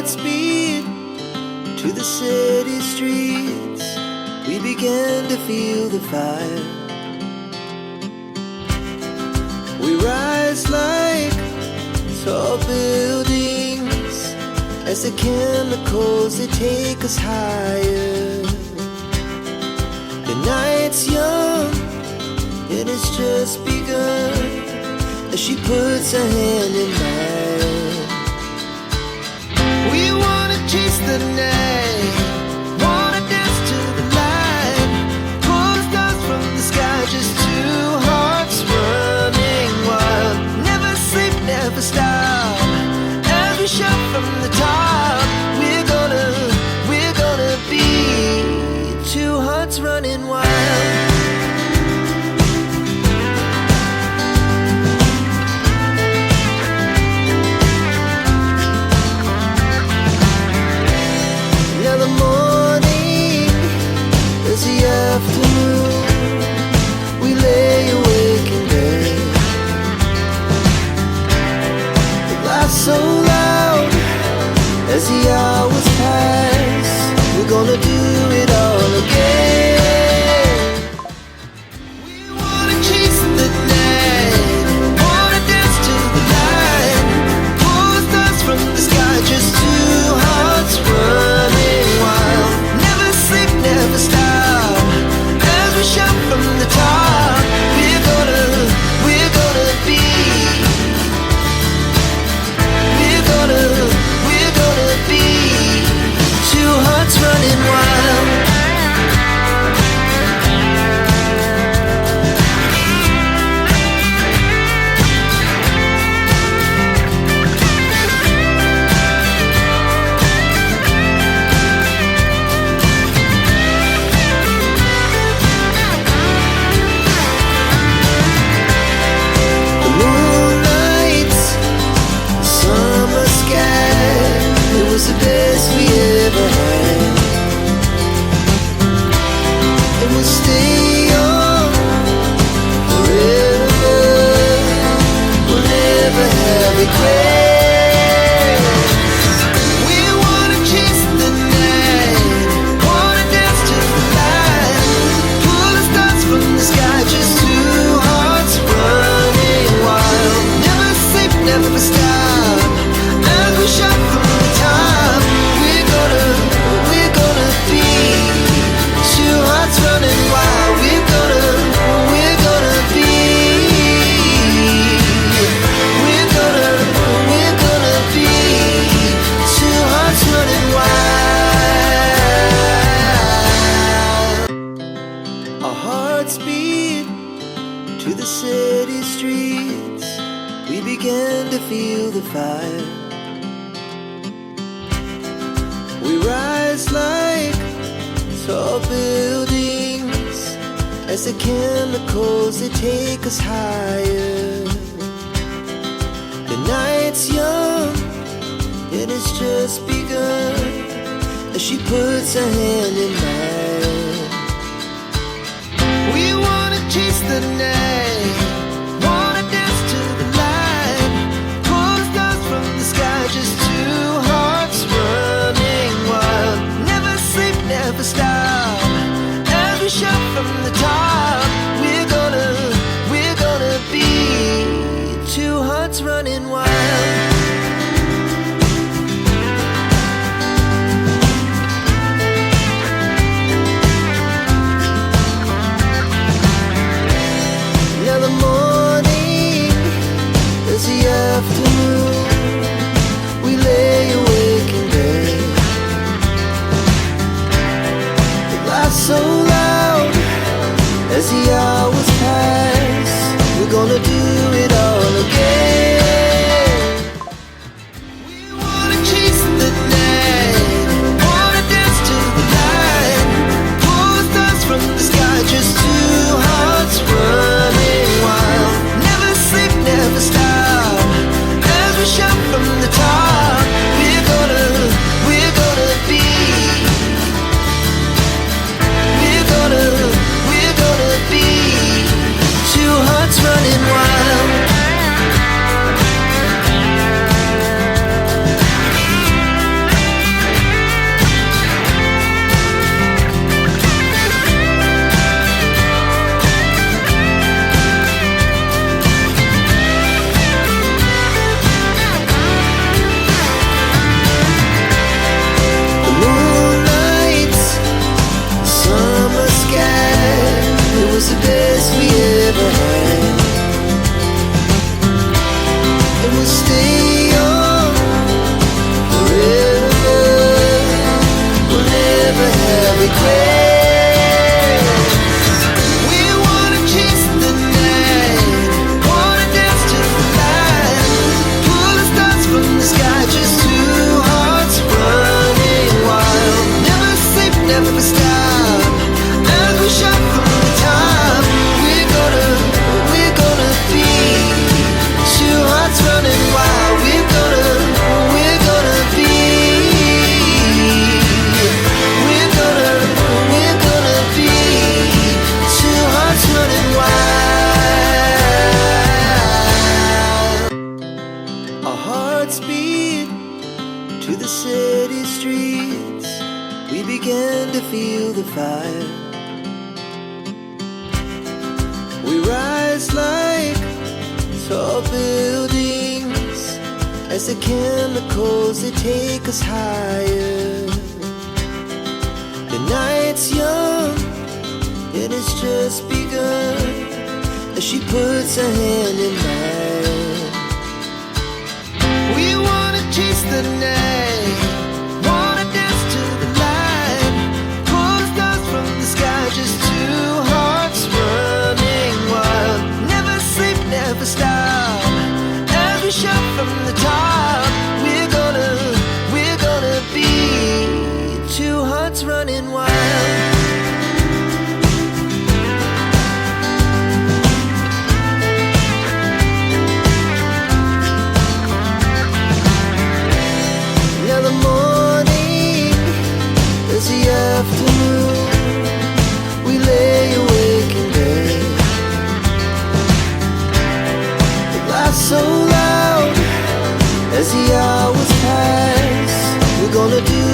hearts beat to the city streets. We began to feel the fire. We rise like tall buildings as the chemicals, they take us higher. The night's young and it's just begun as she puts her hand in mine. We wanna chase the night, wanna dance to the light, pull the stars from the sky, just two hearts running wild. Never sleep, never stop, as we shout from the top. We're gonna be two hearts running wild. Afternoon, we lay awake in bed. The laughs so loud as the hours pass. We're gonna do it all again. We wanna chase the night, wanna dance to the light, pull the stars from the sky, just two hearts running wild. Never sleep, never stop, shout from the top. We're gonna be, we're gonna be two hearts running wild. The best we ever had, and we'll stay on forever. We'll never have regrets. We wanna chase the night, wanna dance to the light, pull the stars from the sky, just two hearts running wild. Never sleep, never stop, as we shout from the top. Running wild, we're gonna be, we're gonna be two hearts running wild. Our hearts beat to the city streets. We began to feel the fire. We rise like tall buildings as the chemicals, they take us higher. The night's young and it's just begun as she puts her hand in mine. We wanna chase the night, wanna dance to the light, pull the stars from the sky, just two hearts running wild. Never sleep, never stop, as we shout from the top. We're gonna be two hearts running wild. at speed to the city streets. We began to feel the fire. We rise like tall buildings as the chemicals, they take us higher. The night's young, it has just begun, as she puts her hand in mine. We wanna chase the night, wanna dance to the light, pull the stars from the sky, just two hearts running wild. Never sleep, never stop, as we shout from the top. We're gonna be two hearts running wild. Now the morning is the afternoon. We lay awake in bed. The laughs so loud as the hours pass. We're gonna do